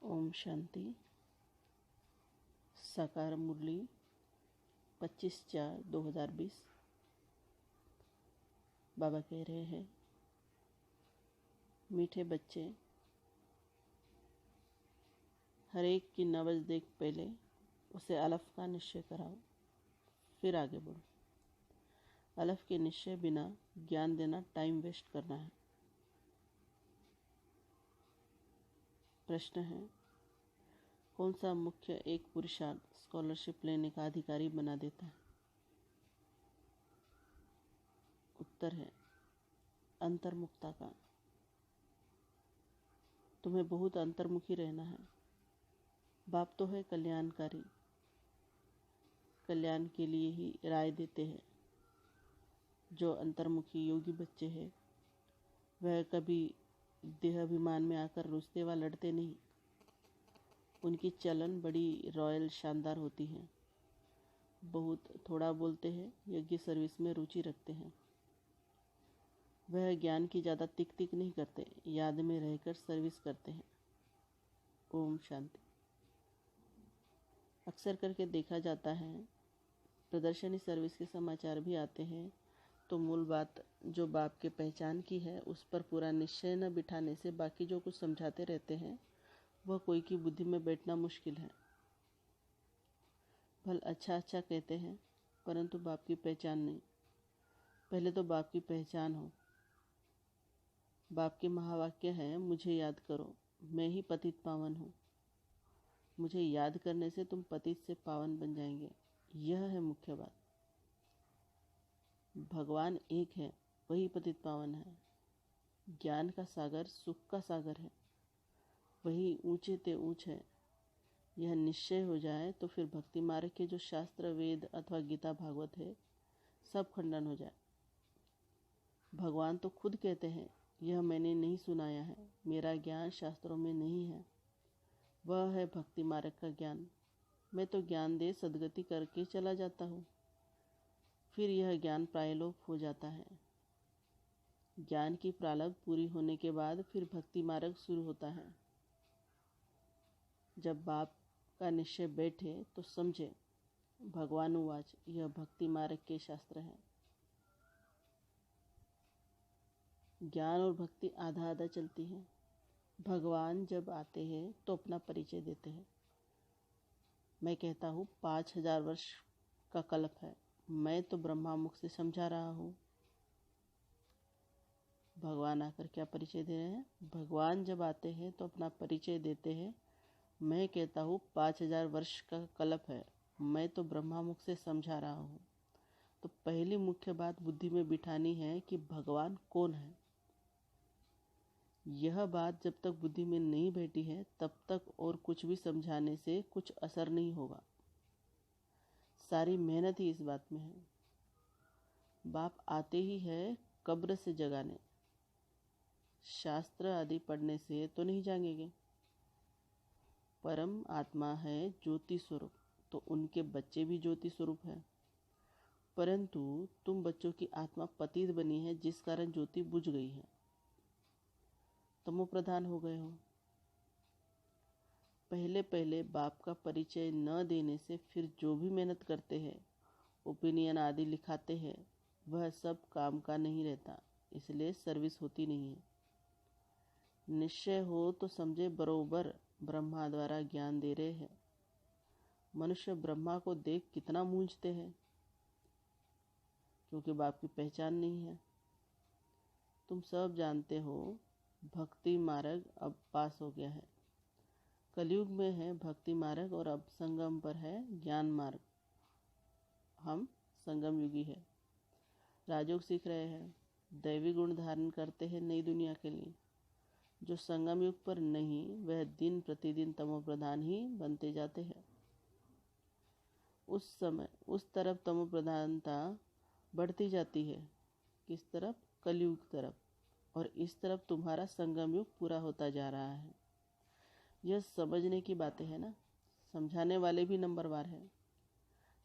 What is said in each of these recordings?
ओम शांति। साकार मुरली 25/4/2020। बाबा कह रहे हैं, मीठे बच्चे, हर एक की नब्ज देख पहले उसे अलफ का निश्चय कराओ, फिर आगे बढ़ो। अलफ के निश्चय बिना ज्ञान देना टाइम वेस्ट करना है। प्रश्न है, कौन सा मुख्य एक पुरुषार्थ स्कॉलरशिप लेने का अधिकारी बना देता है? उत्तर है अंतर्मुखता का। तुम्हें बहुत अंतर्मुखी रहना है। बाप तो है कल्याणकारी, कल्याण के लिए ही राय देते हैं। जो अंतर्मुखी योगी बच्चे हैं वह कभी देहाभिमान में आकर रुसते व लड़ते नहीं। उनकी चलन बड़ी रॉयल शानदार होती है। बहुत थोड़ा बोलते हैं, यज्ञ सर्विस में रुचि रखते हैं। वह ज्ञान की ज़्यादा तिक तिक नहीं करते, याद में रहकर सर्विस करते हैं। ओम शांति। अक्सर करके देखा जाता है, प्रदर्शनी सर्विस के समाचार भी आते हैं तो मूल बात जो बाप के पहचान की है उस पर पूरा निश्चय न बिठाने से बाकी जो कुछ समझाते रहते हैं वह कोई की बुद्धि में बैठना मुश्किल है। भल अच्छा अच्छा कहते हैं परंतु बाप की पहचान नहीं। पहले तो बाप की पहचान हो। बाप के महावाक्य हैं, मुझे याद करो, मैं ही पतित पावन हूँ। मुझे याद करने से तुम पतित से पावन बन जाएंगे। यह है मुख्य बात। भगवान एक है, वही पतित पावन है। ज्ञान का सागर, सुख का सागर है, वही ऊंचे ते ऊंच है। यह निश्चय हो जाए तो फिर भक्ति मार्ग के जो शास्त्र, वेद अथवा गीता भागवत है सब खंडन हो जाए। भगवान तो खुद कहते हैं, यह मैंने नहीं सुनाया है, मेरा ज्ञान शास्त्रों में नहीं है। वह है भक्ति मार्ग का ज्ञान। मैं तो ज्ञान दे सदगति करके चला जाता हूँ, फिर यह ज्ञान प्रायलोप हो जाता है। ज्ञान की प्रारब्ध पूरी होने के बाद फिर भक्ति मार्ग शुरू होता है। जब बाप का निश्चय बैठे तो समझे, भगवान उवाच, यह भक्ति मार्ग के शास्त्र है। ज्ञान और भक्ति आधा आधा चलती है। भगवान जब आते हैं तो अपना परिचय देते हैं। मैं कहता हूँ 5000 वर्ष का कल्प है, मैं तो ब्रह्मा मुख से समझा रहा हूँ। भगवान आकर क्या परिचय दे रहे हैं? भगवान जब आते हैं तो अपना परिचय देते हैं। मैं कहता हूँ 5000 वर्ष का कल्प है, मैं तो ब्रह्मा मुख से समझा रहा हूँ। तो पहली मुख्य बात बुद्धि में बिठानी है कि भगवान कौन है। यह बात जब तक बुद्धि में नहीं बैठी है तब तक और कुछ भी समझाने से कुछ असर नहीं होगा। सारी मेहनत ही इस बात में है। बाप आते ही है कब्र से जगाने। शास्त्र आदि पढ़ने से तो नहीं जागेंगे। परम आत्मा है ज्योति स्वरूप, तो उनके बच्चे भी ज्योति स्वरूप है। परंतु तुम बच्चों की आत्मा पतित बनी है, जिस कारण ज्योति बुझ गई है, तमो प्रधान हो गए हो। पहले पहले बाप का परिचय न देने से फिर जो भी मेहनत करते हैं, ओपिनियन आदि लिखाते हैं, वह सब काम का नहीं रहता, इसलिए सर्विस होती नहीं है। निश्चय हो तो समझे बरोबर ब्रह्मा द्वारा ज्ञान दे रहे हैं। मनुष्य ब्रह्मा को देख कितना मूंझते हैं, क्योंकि बाप की पहचान नहीं है। तुम सब जानते हो भक्ति मार्ग अब पास हो गया है। कलयुग में है भक्ति मार्ग और अब संगम पर है ज्ञान मार्ग। हम संगम युगी है। राजयोग सीख रहे हैं, दैवी गुण धारण करते हैं नई दुनिया के लिए। जो संगम युग पर नहीं, वह दिन प्रतिदिन तमो प्रधान ही बनते जाते हैं। उस समय उस तरफ तमो प्रधानता बढ़ती जाती है। किस तरफ? कलयुग तरफ। और इस तरफ तुम्हारा संगम युग पूरा होता जा रहा है। यह समझने की बातें हैं ना। समझाने वाले भी नंबरवार हैं।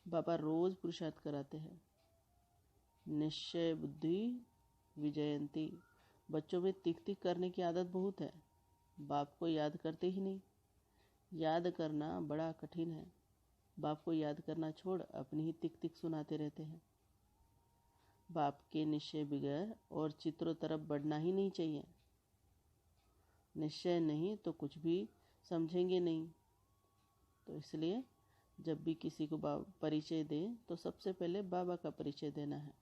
बाबा रोज पुरुषार्थ कराते हैं। निश्चय बुद्धि विजयंती। बच्चों में तिक तिक करने की आदत बहुत है, बाप को याद करते ही नहीं। याद करना बड़ा कठिन है। बाप को याद करना छोड़ अपनी ही तिक तिक सुनाते रहते हैं। बाप के निश्चय बगैर और चित्रों तरफ बढ़ना ही नहीं चाहिए। निश्चय नहीं तो कुछ भी समझेंगे नहीं। तो इसलिए जब भी किसी को परिचय दें तो सबसे पहले बाबा का परिचय देना है।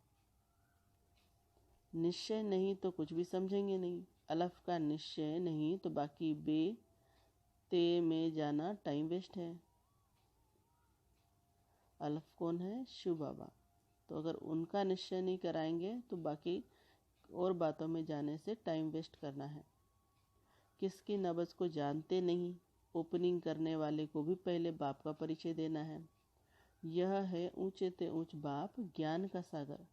निश्चय नहीं तो कुछ भी समझेंगे नहीं। अलफ का निश्चय नहीं तो बाकी बे ते में जाना टाइम वेस्ट है। अलफ कौन है? शिव बाबा। तो अगर उनका निश्चय नहीं कराएंगे तो बाकी और बातों में जाने से टाइम वेस्ट करना है। किसकी नब्ज को जानते नहीं, ओपनिंग करने वाले को भी पहले बाप का परिचय देना है। यह है ऊंचे ते ऊंच बाप, ज्ञान का सागर।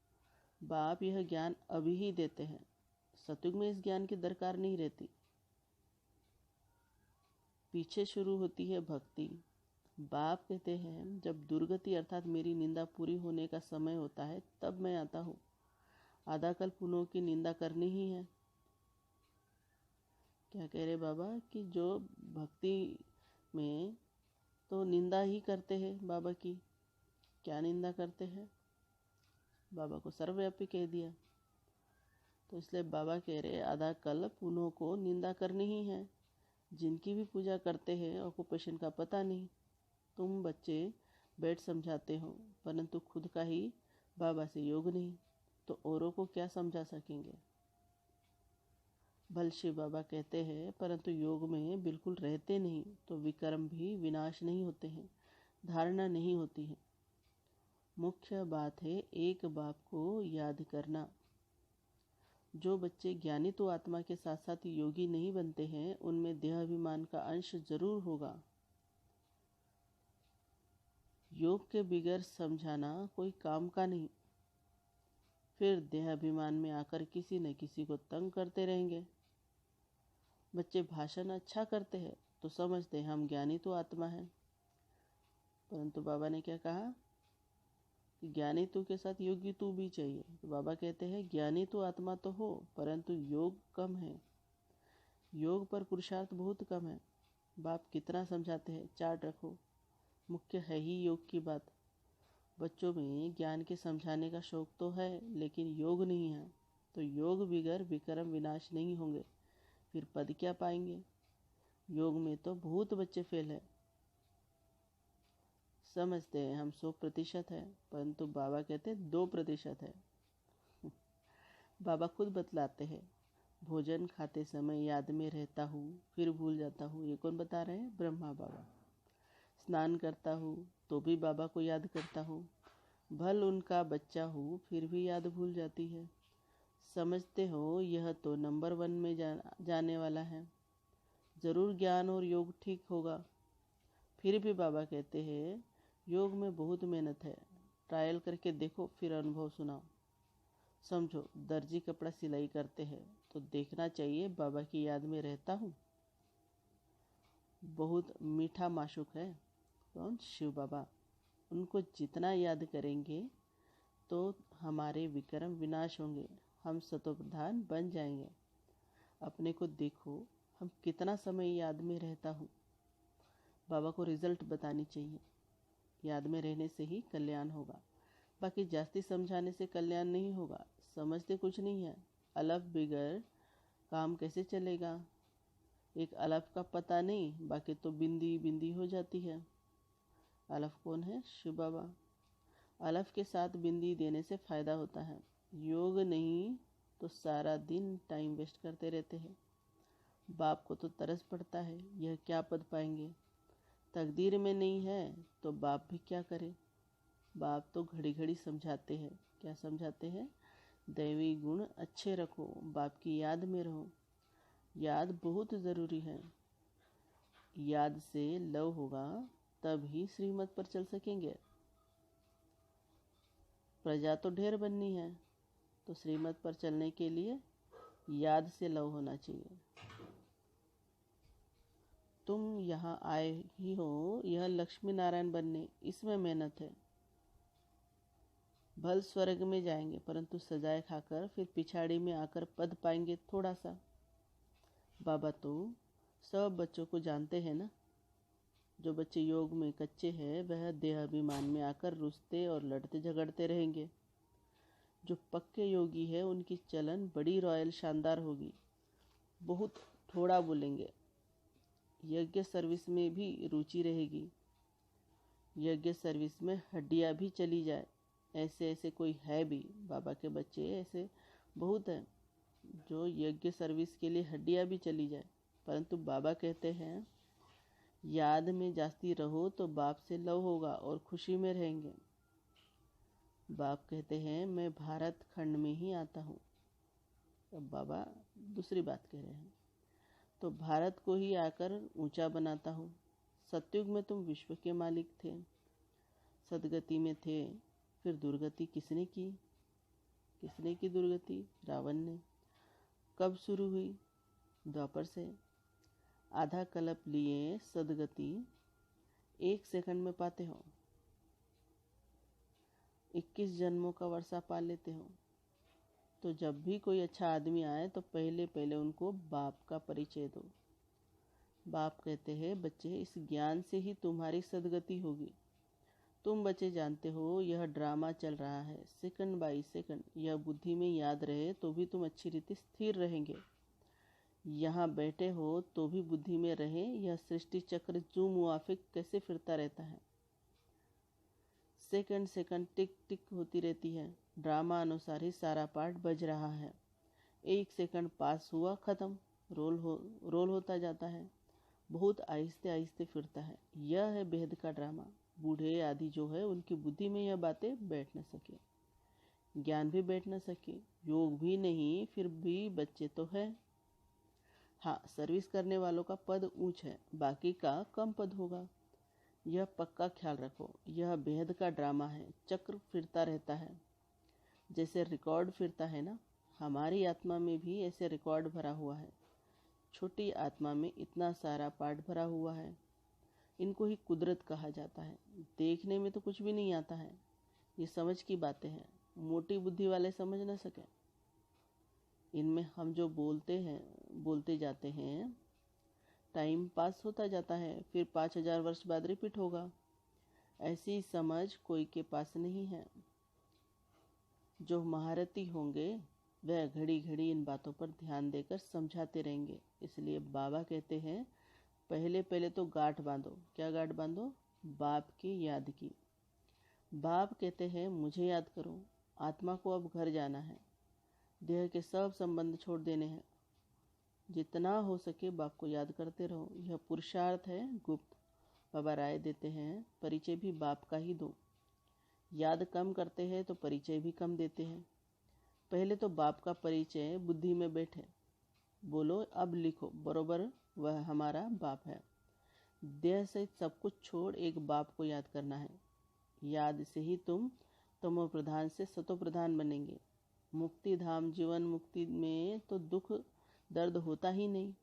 बाप यह ज्ञान अभी ही देते हैं। सतयुग में इस ज्ञान की दरकार नहीं रहती। पीछे शुरू होती है भक्ति। बाप कहते हैं जब दुर्गति अर्थात मेरी निंदा पूरी होने का समय होता है तब मैं आता हूँ। आधा कल्प उन्हों की निंदा करनी ही है। क्या कह रहे बाबा कि जो भक्ति में तो निंदा ही करते हैं बाबा की। क्या निंदा करते हैं? बाबा को सर्वव्यापी कह दिया। तो इसलिए बाबा कह रहे आधा कल्प उन्हों को निंदा करनी ही है। जिनकी भी पूजा करते हैं ऑक्यूपेशन का पता नहीं। तुम बच्चे बैठ समझाते हो परंतु खुद का ही बाबा से योग नहीं, तो औरों को क्या समझा सकेंगे? भल शिव बाबा कहते हैं परंतु योग में बिल्कुल रहते नहीं तो विकर्म भी विनाश नहीं होते हैं, धारणा नहीं होती है। मुख्य बात है एक बाप को याद करना। जो बच्चे ज्ञानी तो आत्मा के साथ साथ योगी नहीं बनते हैं उनमें देहाभिमान का अंश जरूर होगा। योग के बिगैर समझाना कोई काम का नहीं। फिर देहाभिमान में आकर किसी न किसी को तंग करते रहेंगे। बच्चे भाषण अच्छा करते हैं तो समझते हम ज्ञानी तो आत्मा है। परंतु बाबा ने क्या कहा कि ज्ञानी तू के साथ योगी तू भी चाहिए। तो बाबा कहते हैं ज्ञानी तो आत्मा तो हो परंतु योग कम है। योग पर पुरुषार्थ बहुत कम है। बाप कितना समझाते हैं, चार्ट रखो। मुख्य है ही योग की बात। बच्चों में ज्ञान के समझाने का शौक तो है लेकिन योग नहीं है। तो योग बिगैर विक्रम विनाश नहीं होंगे। फिर पद क्या पाएंगे? योग में तो बहुत बच्चे फेल है। समझते हैं हम 100% है परंतु बाबा कहते 2% है। बाबा खुद बतलाते हैं भोजन खाते समय याद में रहता हूँ फिर भूल जाता हूँ। ये कौन बता रहे हैं? ब्रह्मा बाबा। स्नान करता हूँ तो भी बाबा को याद करता हूँ। भल उनका बच्चा हूँ फिर भी याद भूल जाती है। समझते हो यह तो नंबर 1 में जाने वाला है। ज़रूर ज्ञान और योग ठीक होगा। फिर भी बाबा कहते हैं योग में बहुत मेहनत है। ट्रायल करके देखो फिर अनुभव सुनाओ। समझो दर्जी कपड़ा सिलाई करते हैं तो देखना चाहिए बाबा की याद में रहता हूँ। बहुत मीठा माशूक है। कौन? शिव बाबा। उनको जितना याद करेंगे तो हमारे विक्रम विनाश होंगे, हम सतोप्रधान बन जाएंगे। अपने को देखो हम कितना समय याद में रहता हूँ। बाबा को रिजल्ट बतानी चाहिए। याद में रहने से ही कल्याण होगा। बाकी जास्ती समझाने से कल्याण नहीं होगा। समझते कुछ नहीं है। अलफ बिगर काम कैसे चलेगा? एक अलफ का पता नहीं बाकी तो बिंदी बिंदी हो जाती है। अलफ कौन है? शिव बाबा। अलफ के साथ बिंदी देने से फायदा होता है। योग नहीं तो सारा दिन टाइम वेस्ट करते रहते हैं। बाप को तो तरस पड़ता है यह क्या पद पाएंगे। तकदीर में नहीं है तो बाप भी क्या करे। बाप तो घड़ी घड़ी समझाते हैं। क्या समझाते हैं? दैवी गुण अच्छे रखो, बाप की याद में रहो। याद बहुत ज़रूरी है। याद से लव होगा तब ही श्रीमत पर चल सकेंगे। प्रजा तो ढेर बननी है तो श्रीमत पर चलने के लिए याद से लव होना चाहिए। तुम यहाँ आए ही हो यह लक्ष्मी नारायण बनने, इसमें मेहनत है। भल स्वर्ग में जाएंगे परंतु सजाए खाकर फिर पिछाड़ी में आकर पद पाएंगे थोड़ा सा। बाबा तो सब बच्चों को जानते हैं ना। जो बच्चे योग में कच्चे हैं वह देहाभिमान में आकर रुसते और लड़ते झगड़ते रहेंगे। जो पक्के योगी है उनकी चलन बड़ी रॉयल शानदार होगी, बहुत थोड़ा बोलेंगे। यज्ञ सर्विस में भी रुचि रहेगी। यज्ञ सर्विस में हड्डियाँ भी चली जाए, ऐसे ऐसे कोई है भी। बाबा के बच्चे ऐसे बहुत हैं जो यज्ञ सर्विस के लिए हड्डियाँ भी चली जाए, परंतु बाबा कहते हैं याद में जास्ती रहो तो बाप से लव होगा और खुशी में रहेंगे। बाप कहते हैं मैं भारत खंड में ही आता हूँ। अब बाबा दूसरी बात कह रहे हैं, तो भारत को ही आकर ऊंचा बनाता हूँ। सतयुग में तुम विश्व के मालिक थे, सदगति में थे, फिर दुर्गति किसने की? किसने की दुर्गति? रावण ने। कब शुरू हुई? द्वापर से। आधा कल्प लिए सदगति 1 सेकंड में पाते हो। 21 जन्मों का वर्षा पा लेते हो। तो जब भी कोई अच्छा आदमी आए तो पहले पहले उनको बाप का परिचय दो। बाप कहते हैं बच्चे इस ज्ञान से ही तुम्हारी सदगति होगी। तुम बच्चे जानते हो यह ड्रामा चल रहा है, सेकंड बाय सेकंड यह बुद्धि में याद रहे तो भी तुम अच्छी रीति स्थिर रहेंगे। यहाँ बैठे हो तो भी बुद्धि में रहे यह सृष्टि चक्र जो मुआफिक कैसे फिरता रहता है। सेकंड सेकंड टिक टिक होती रहती है। ड्रामा अनुसार ही सारा पार्ट बज रहा है। 1 सेकंड पास हुआ, खत्म, रोल होता जाता है। बहुत आहिस्ते आहिस्ते फिरता है। यह है बेहद का ड्रामा। बूढ़े आदि जो है उनकी बुद्धि में यह बातें बैठ न सके, ज्ञान भी बैठ न सके, योग भी नहीं, फिर भी बच्चे तो है। हाँ, सर्विस करने वालों का पद ऊंच है, बाकी का कम पद होगा। यह पक्का ख्याल रखो। यह बेहद का ड्रामा है। चक्र फिरता रहता है, जैसे रिकॉर्ड फिरता है ना। हमारी आत्मा में भी ऐसे रिकॉर्ड भरा हुआ है। छोटी आत्मा में इतना सारा पार्ट भरा हुआ है। इनको ही कुदरत कहा जाता है। देखने में तो कुछ भी नहीं आता है। ये समझ की बातें हैं, मोटी बुद्धि वाले समझ न सके। इनमें हम जो बोलते जाते हैं, टाइम पास होता जाता है, फिर 5000 वर्ष बाद रिपीट होगा। ऐसी समझ कोई के पास नहीं है। जो महारथी होंगे वह घड़ी घड़ी इन बातों पर ध्यान देकर समझाते रहेंगे। इसलिए बाबा कहते हैं पहले पहले तो गांठ बांधो। क्या गांठ बांधो? बाप की याद की। बाप कहते हैं मुझे याद करो। आत्मा को अब घर जाना है, देह के सब संबंध छोड़ देने हैं। जितना हो सके बाप को याद करते रहो। यह पुरुषार्थ है गुप्त। बाबा राय देते हैं परिचय भी बाप का ही दो। याद कम करते हैं तो परिचय भी कम देते हैं। पहले तो बाप का परिचय बुद्धि में बैठे। बोलो अब लिखो बरोबर, वह हमारा बाप है। देह सहित सब कुछ छोड़ एक बाप को याद करना है। याद से ही तुम तमो प्रधान से सतो प्रधान बनेंगे। मुक्ति धाम जीवन मुक्ति में तो दुख दर्द होता ही नहीं।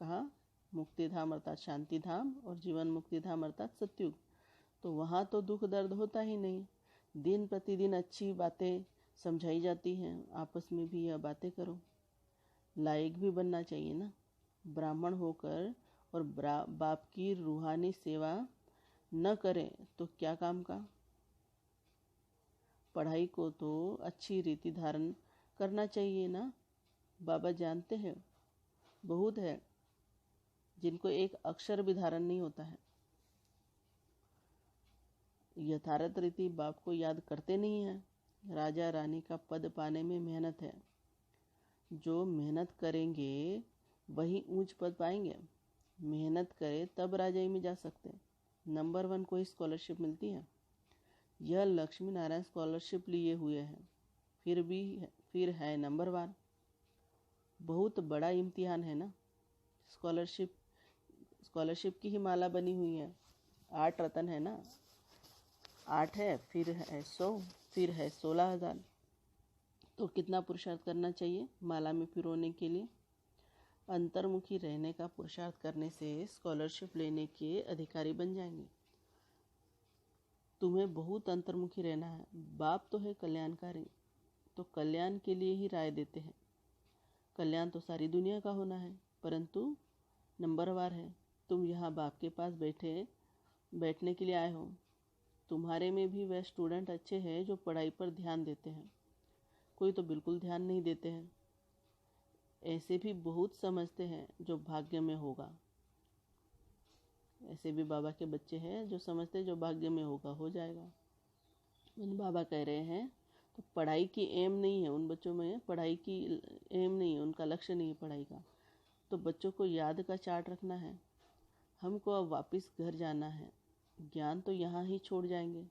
कहा? मुक्ति धाम अर्थात शांति धाम और जीवन मुक्ति धाम अर्थात सतयुग। तो वहाँ तो दुख दर्द होता ही नहीं। दिन प्रतिदिन अच्छी बातें समझाई जाती हैं। आपस में भी यह बातें करो। लायक भी बनना चाहिए ना। ब्राह्मण होकर और बाप की रूहानी सेवा न करें तो क्या काम का। पढ़ाई को तो अच्छी रीति धारण करना चाहिए ना। बाबा जानते हैं बहुत है जिनको एक अक्षर भी धारण नहीं होता है। यथार्थ रीति बाप को याद करते नहीं है। राजा रानी का पद पाने में मेहनत है। जो मेहनत करेंगे वही ऊंच पद पाएंगे। मेहनत करे तब राजाई में जा सकते। नंबर 1 को ही स्कॉलरशिप मिलती है। यह लक्ष्मी नारायण स्कॉलरशिप लिए हुए हैं, फिर है नंबर 1। बहुत बड़ा इम्तिहान है ना। स्कॉलरशिप की ही माला बनी हुई है। 8 रतन है ना। 8 है, फिर है 100, फिर है 16,000। तो कितना पुरुषार्थ करना चाहिए माला में पिरोने के लिए? अंतर्मुखी रहने का पुरुषार्थ करने से स्कॉलरशिप लेने के अधिकारी बन जाएंगे। तुम्हें बहुत अंतर्मुखी रहना है। बाप तो है कल्याणकारी, तो कल्याण के लिए ही राय देते हैं। कल्याण तो सारी दुनिया का होना है, परंतु नंबरवार है तुम यहाँ बाप के पास बैठने के लिए आए हो। तुम्हारे में भी वह स्टूडेंट अच्छे हैं जो पढ़ाई पर ध्यान देते हैं, कोई तो बिल्कुल ध्यान नहीं देते हैं। ऐसे भी बहुत समझते हैं जो भाग्य में होगा। ऐसे भी बाबा के बच्चे हैं जो समझते हैं जो भाग्य में होगा हो जाएगा। उन बाबा कह रहे हैं तो पढ़ाई की एम नहीं है उन बच्चों में, पढ़ाई की एम नहीं है, उनका लक्ष्य नहीं है पढ़ाई का। तो बच्चों को याद का चार्ट रखना है। हमको अब वापस घर जाना है, ज्ञान तो यहाँ ही छोड़ जाएंगे।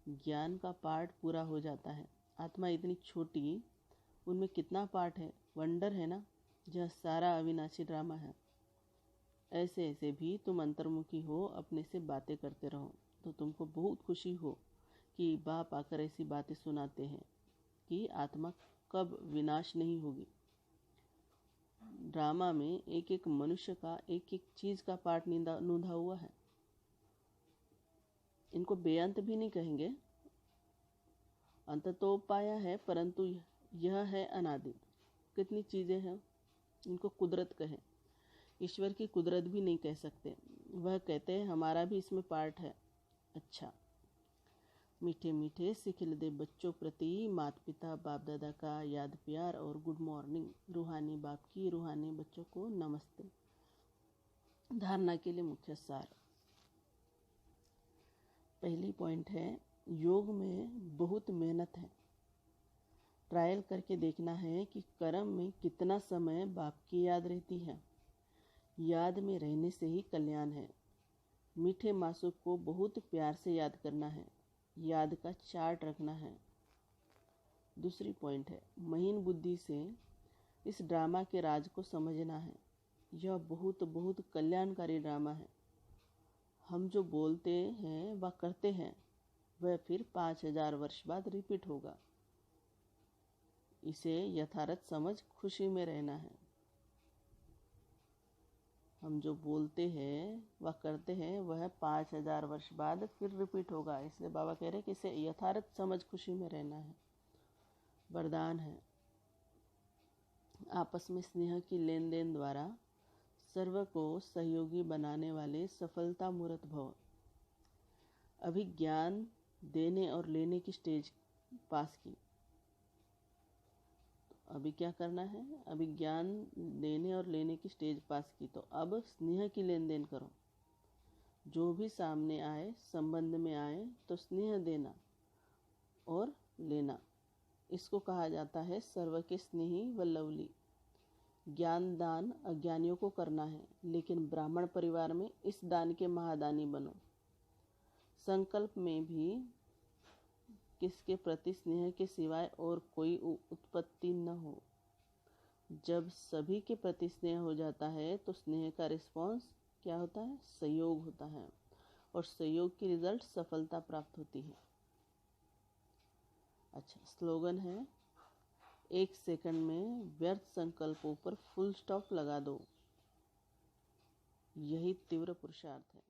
ज्ञान का पार्ट पूरा हो जाता है। आत्मा इतनी छोटी, उनमें कितना पार्ट है, वंडर है ना, जहाँ सारा अविनाशी ड्रामा है। ऐसे ऐसे भी तुम अंतर्मुखी हो, अपने से बातें करते रहो तो तुमको बहुत खुशी हो कि बाप आकर ऐसी बातें सुनाते हैं कि आत्मा कब विनाश नहीं होगी। ड्रामा में एक एक मनुष्य का एक एक चीज का पार्ट नूंधा हुआ है। इनको बेअंत भी नहीं कहेंगे, अंत तो पाया है, परंतु यह है अनादि। कितनी चीजें हैं, इनको कुदरत कहें। ईश्वर की कुदरत भी नहीं कह सकते, वह कहते हैं हमारा भी इसमें पार्ट है। अच्छा, मीठे मीठे सिखिलदे बच्चों प्रति माता पिता बाप दादा का याद प्यार और गुड मॉर्निंग। रूहानी बाप की रूहानी बच्चों को नमस्ते। धारणा के लिए मुख्य सार। पहली पॉइंट है, योग में बहुत मेहनत है। ट्रायल करके देखना है कि कर्म में कितना समय बाप की याद रहती है। याद में रहने से ही कल्याण है। मीठे मासूक को बहुत प्यार से याद करना है, याद का चार्ट रखना है। दूसरी पॉइंट है, महीन बुद्धि से इस ड्रामा के राज को समझना है। यह बहुत बहुत कल्याणकारी ड्रामा है। हम जो बोलते हैं व करते हैं वह फिर 5000 वर्ष बाद रिपीट होगा। इसे यथार्थ समझ खुशी में रहना है। हम जो बोलते हैं व करते हैं वह 5000 वर्ष बाद फिर रिपीट होगा। इसलिए बाबा कह रहे हैं कि इसे यथार्थ समझ खुशी में रहना है। वरदान है, आपस में स्नेह की लेन देन द्वारा सर्व को सहयोगी बनाने वाले सफलता मूर्त भव। अभी ज्ञान देने और लेने की स्टेज पास की। अभी क्या करना है, अभी ज्ञान देने और लेने की स्टेज पास की, तो अब स्नेह की लेन देन करो। जो भी सामने आए, संबंध में आए तो स्नेह देना और लेना। इसको कहा जाता है सर्व के स्नेही व लवली। ज्ञान दान अज्ञानियों को करना है, लेकिन ब्राह्मण परिवार में इस दान के महादानी बनो। संकल्प में भी किसके प्रति स्नेह के सिवाय और कोई उत्पत्ति न हो। जब सभी के प्रति स्नेह हो जाता है तो स्नेह का रिस्पॉन्स क्या होता है, सहयोग होता है, और सहयोग की रिजल्ट सफलता प्राप्त होती है। अच्छा, स्लोगन है, 1 सेकंड में व्यर्थ संकल्पों पर फुल स्टॉप लगा दो। यही तीव्र पुरुषार्थ है।